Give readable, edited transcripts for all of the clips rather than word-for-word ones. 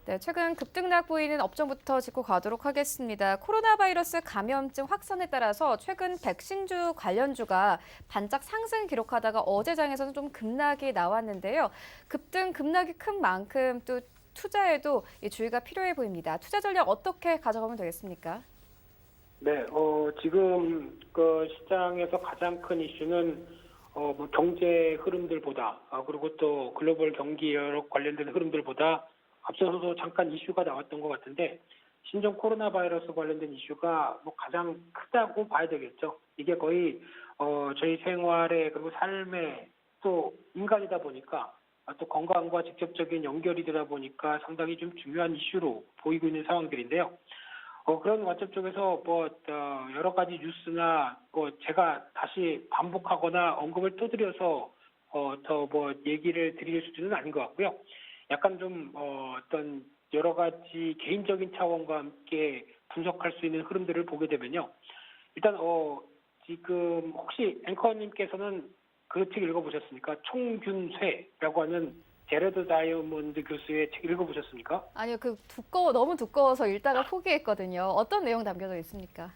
네, 최근 급등락 보이는 업종부터 짚고 가도록 하겠습니다. 코로나 바이러스 감염증 확산에 따라서 최근 백신주 관련주가 반짝 상승 기록하다가 어제 장에서는 좀 급락이 나왔는데요. 급락이 큰 만큼 또 투자에도 이 주의가 필요해 보입니다. 투자 전략 어떻게 가져가면 되겠습니까? 네, 지금 그 시장에서 가장 큰 이슈는 뭐 경제 흐름들보다 그리고 또 글로벌 경기 여러 관련된 흐름들보다 앞서서도 잠깐 이슈가 나왔던 것 같은데 신종 코로나 바이러스 관련된 이슈가 뭐 가장 크다고 봐야 되겠죠. 이게 거의 저희 생활에 그리고 삶에 또 인간이다 보니까 또 건강과 직접적인 연결이 되다 보니까 상당히 좀 중요한 이슈로 보이고 있는 상황들인데요. 그런 관점 쪽에서 여러 가지 뉴스나 제가 다시 반복하거나 언급을 떠들여서 더 얘기를 드릴 수준은 아닌 것 같고요. 약간 좀 어떤 여러 가지 개인적인 차원과 함께 분석할 수 있는 흐름들을 보게 되면요. 일단 지금 혹시 앵커님께서는 그 책 읽어보셨습니까? 총균쇠라고 하는 제러드 다이아몬드 교수의 책 읽어보셨습니까? 아니요, 너무 두꺼워서 읽다가 포기했거든요. 어떤 내용 담겨져 있습니까?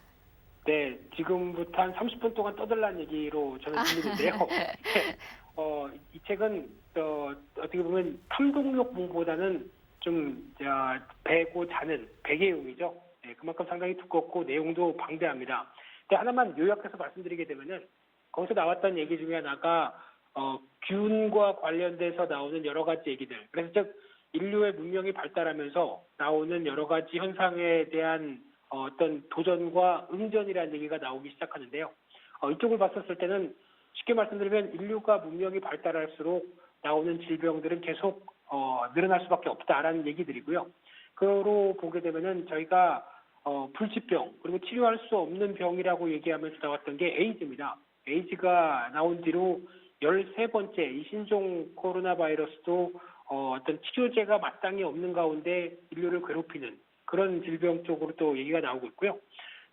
네, 지금부터 한 30분 동안 떠들란 얘기로 저는 들리는데요. 이 책은 어떻게 보면 탐독록 공보다는 좀 배고 자는 배계용이죠. 네, 그만큼 상당히 두껍고 내용도 방대합니다. 근데 하나만 요약해서 말씀드리게 되면은 거기서 나왔던 얘기 중에 하나가 균과 관련돼서 나오는 여러 가지 얘기들. 그래서 즉 인류의 문명이 발달하면서 나오는 여러 가지 현상에 대한 어떤 도전과 응전이라는 얘기가 나오기 시작하는데요. 이쪽을 봤었을 때는 쉽게 말씀드리면 인류가 문명이 발달할수록 나오는 질병들은 계속 늘어날 수밖에 없다라는 얘기들이고요. 그로 보게 되면은 저희가 불치병 그리고 치료할 수 없는 병이라고 얘기하면서 나왔던 게 에이즈입니다. 에이즈가 나온 뒤로 13번째 이 신종 코로나 바이러스도 어떤 치료제가 마땅히 없는 가운데 인류를 괴롭히는 그런 질병 쪽으로 또 얘기가 나오고 있고요.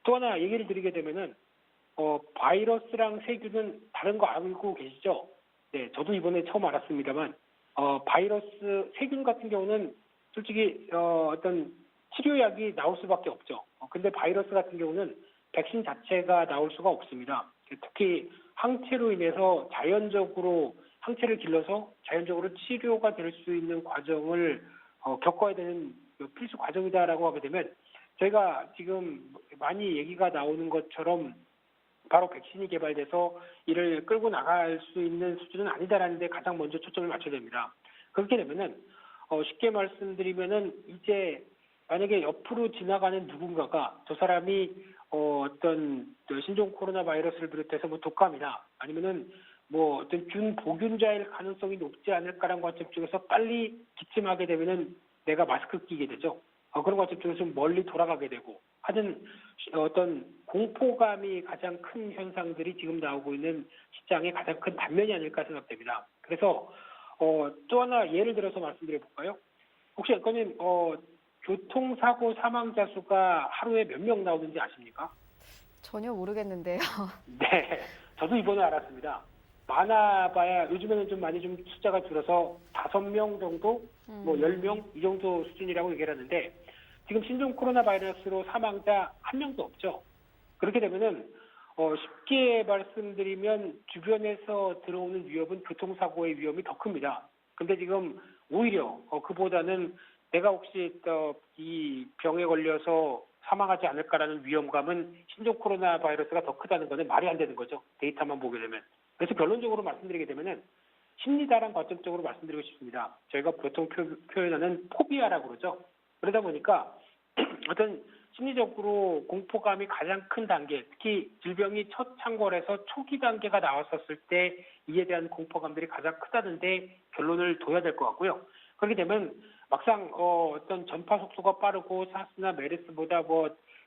또 하나 얘기를 드리게 되면은 바이러스랑 세균은 다른 거 알고 계시죠? 네, 저도 이번에 처음 알았습니다만 바이러스 세균 같은 경우는 솔직히 어떤 치료약이 나올 수밖에 없죠. 근데 바이러스 같은 경우는 백신 자체가 나올 수가 없습니다. 특히 항체로 인해서 자연적으로 항체를 길러서 자연적으로 치료가 될 수 있는 과정을 겪어야 되는 필수 과정이다라고 하게 되면 저희가 지금 많이 얘기가 나오는 것처럼 바로 백신이 개발돼서 이를 끌고 나갈 수 있는 수준은 아니다라는 데 가장 먼저 초점을 맞춰야 됩니다. 그렇게 되면은 쉽게 말씀드리면은 이제 만약에 옆으로 지나가는 누군가가 저 사람이 어떤 신종 코로나 바이러스를 비롯해서 뭐 독감이나 아니면은 뭐 어떤 균 보균자일 가능성이 높지 않을까라는 관점 쪽에서 빨리 기침하게 되면은 내가 마스크 끼게 되죠. 그런 관점 쪽에서 좀 멀리 돌아가게 되고 하여튼 어떤 공포감이 가장 큰 현상들이 지금 나오고 있는 시장의 가장 큰 단면이 아닐까 생각됩니다. 그래서 또 하나 예를 들어서 말씀드려 볼까요? 혹시 앵커님 교통사고 사망자 수가 하루에 몇 명 나오는지 아십니까? 전혀 모르겠는데요. 네, 저도 이번에 알았습니다. 많아봐야 요즘에는 좀 많이 좀 숫자가 줄어서 5명 정도, 뭐 10명 이 정도 수준이라고 얘기를 하는데 지금 신종 코로나 바이러스로 사망자 한 명도 없죠. 그렇게 되면은 쉽게 말씀드리면 주변에서 들어오는 위협은 교통사고의 위험이 더 큽니다. 근데 지금 오히려 그보다는 내가 혹시 이 병에 걸려서 사망하지 않을까라는 위험감은 신종 코로나 바이러스가 더 크다는 것은 말이 안 되는 거죠. 데이터만 보게 되면. 그래서 결론적으로 말씀드리게 되면은 심리다란 관점적으로 말씀드리고 싶습니다. 저희가 보통 표현하는 포비아라고 그러죠. 그러다 보니까 어떤 심리적으로 공포감이 가장 큰 단계, 특히 질병이 첫 창궐해서 초기 단계가 나왔었을 때 이에 대한 공포감들이 가장 크다는데 결론을 둬야 될 것 같고요. 그렇게 되면 막상 어떤 전파 속도가 빠르고 사스나 메르스보다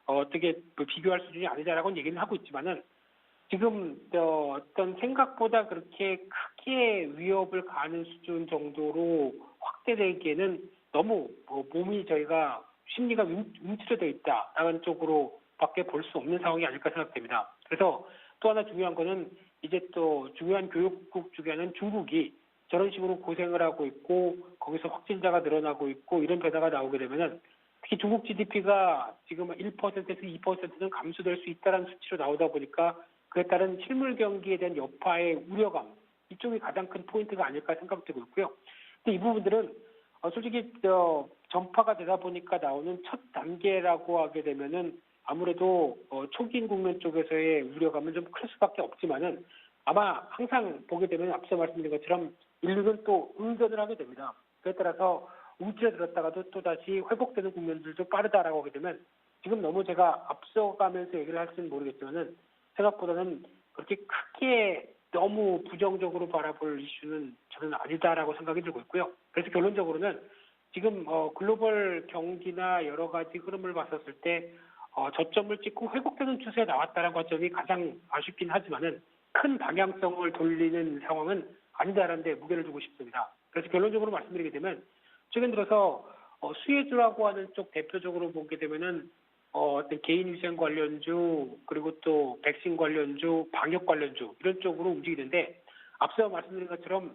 어떻게 비교할 수준이 아니다라고는 얘기는 하고 있지만은 지금 어떤 생각보다 그렇게 크게 위협을 가하는 수준 정도로 확대되기에는 너무 몸이 저희가 심리가 움츠려져 있다라는 쪽으로밖에 볼 수 없는 상황이 아닐까 생각됩니다. 그래서 또 하나 중요한 거는 이제 또 중요한 교육국 중에는 중국이 저런 식으로 고생을 하고 있고 거기서 확진자가 늘어나고 있고 이런 변화가 나오게 되면은 특히 중국 GDP가 지금 1%에서 2%는 감소될 수 있다는 수치로 나오다 보니까 그에 따른 실물 경기에 대한 여파의 우려감 이쪽이 가장 큰 포인트가 아닐까 생각되고 있고요. 근데 이 부분들은 솔직히 전파가 되다 보니까 나오는 첫 단계라고 하게 되면은 아무래도 초기인 국면 쪽에서의 우려감은 좀 클 수밖에 없지만은 아마 항상 보게 되면 앞서 말씀드린 것처럼 인류는 또 응전을 하게 됩니다. 그에 따라서 움츠러들었다가도 또 다시 회복되는 국면들도 빠르다라고 하게 되면 지금 너무 제가 앞서가면서 얘기를 할지는 모르겠지만은 생각보다는 그렇게 크게 너무 부정적으로 바라볼 이슈는 저는 아니다라고 생각이 들고 있고요. 그래서 결론적으로는 지금 글로벌 경기나 여러 가지 흐름을 봤었을 때 저점을 찍고 회복되는 추세에 나왔다는 관점이 가장 아쉽긴 하지만은 큰 방향성을 돌리는 상황은 아니다라는 데 무게를 두고 싶습니다. 그래서 결론적으로 말씀드리게 되면 최근 들어서 수혜주라고 하는 쪽 대표적으로 보게 되면은 어떤 개인위생 관련주 그리고 또 백신 관련주, 방역 관련주 이런 쪽으로 움직이는데 앞서 말씀드린 것처럼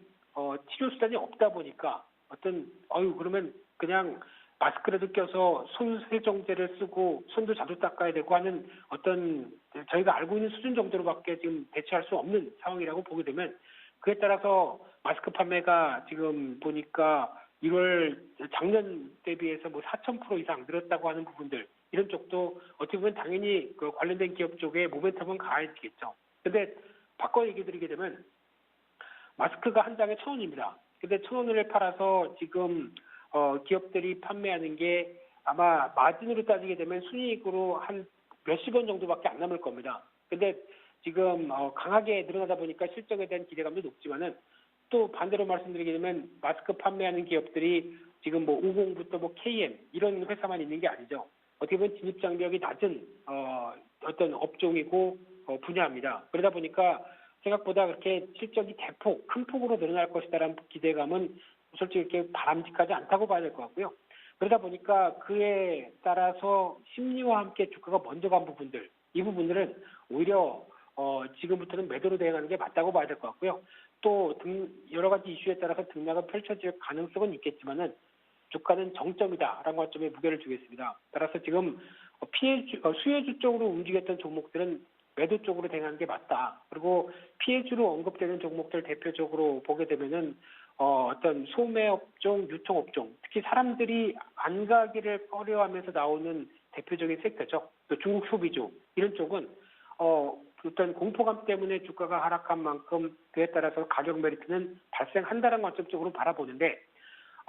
치료 수단이 없다 보니까 그러면 그냥 마스크라도 껴서 손 세정제를 쓰고 손도 자주 닦아야 되고 하는 어떤 저희가 알고 있는 수준 정도로밖에 지금 대처할 수 없는 상황이라고 보게 되면 그에 따라서 마스크 판매가 지금 보니까 1월 작년 대비해서 뭐 4,000% 이상 늘었다고 하는 부분들 이런 쪽도 어떻게 보면 당연히 그 관련된 기업 쪽에 모멘텀은 가해지겠죠. 근데 바꿔 얘기 드리게 되면 마스크가 한 장에 1,000원입니다. 근데 1,000원을 팔아서 지금 기업들이 판매하는 게 아마 마진으로 따지게 되면 순이익으로 한 몇십 원 정도밖에 안 남을 겁니다. 근데 지금 강하게 늘어나다 보니까 실적에 대한 기대감도 높지만은 또 반대로 말씀드리게 되면 마스크 판매하는 기업들이 지금 뭐 50부터 뭐 KM 이런 회사만 있는 게 아니죠. 어떻게 보면 진입 장벽이 낮은 어떤 업종이고 분야입니다. 그러다 보니까 생각보다 그렇게 실적이 대폭 큰 폭으로 늘어날 것이다라는 기대감은 솔직히 이렇게 바람직하지 않다고 봐야 될 것 같고요. 그러다 보니까 그에 따라서 심리와 함께 주가가 먼저 간 부분들, 이 부분들은 오히려 지금부터는 매도로 대응하는 게 맞다고 봐야 될 것 같고요. 또 여러 가지 이슈에 따라서 등락은 펼쳐질 가능성은 있겠지만은 주가는 정점이다라는 관점에 무게를 두겠습니다. 따라서 지금 수혜주 쪽으로 움직였던 종목들은 매도 쪽으로 대응하는 게 맞다. 그리고 피해주로 언급되는 종목들 대표적으로 보게 되면은 어떤 소매업종, 유통업종, 특히 사람들이 안 가기를 꺼려하면서 나오는 대표적인 섹터죠. 또 중국 소비주 이런 쪽은 어떤 공포감 때문에 주가가 하락한 만큼 그에 따라서 가격 메리트는 발생한다는 관점 쪽으로 바라보는데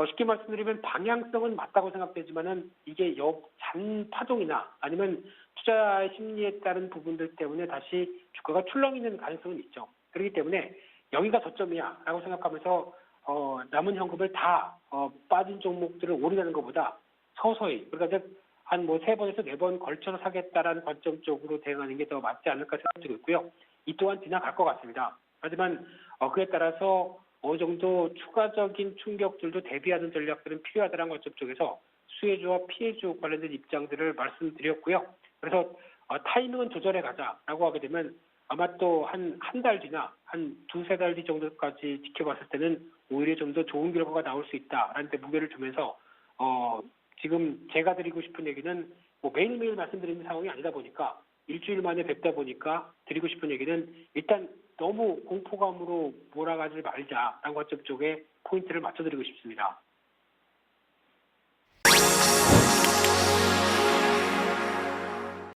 쉽게 말씀드리면 방향성은 맞다고 생각되지만은 이게 잔파동이나 아니면 투자 심리에 따른 부분들 때문에 다시 주가가 출렁이는 가능성은 있죠. 그렇기 때문에 여기가 저점이야라고 생각하면서 남은 현금을 다 빠진 종목들을 올인하는 것보다 서서히 그러니까 한 뭐 3번에서 4번 걸쳐서 사겠다라는 관점 쪽으로 대응하는 게 더 맞지 않을까 생각되고 있고요. 이 또한 지나갈 것 같습니다. 하지만 그에 따라서 어느 정도 추가적인 충격들도 대비하는 전략들은 필요하다는 관점 쪽에서 수혜주와 피해주 관련된 입장들을 말씀드렸고요. 그래서 타이밍은 조절해 가자라고 하게 되면 아마 또 한 달 뒤나 한 2-3달 뒤 정도까지 지켜봤을 때는 오히려 좀 더 좋은 결과가 나올 수 있다라는 데 무게를 두면서 지금 제가 드리고 싶은 얘기는 뭐 매일매일 말씀드리는 상황이 아니다 보니까 일주일 만에 뵙다 보니까 드리고 싶은 얘기는 일단 너무 공포감으로 몰아가지 말자라는 관점 쪽에 포인트를 맞춰드리고 싶습니다.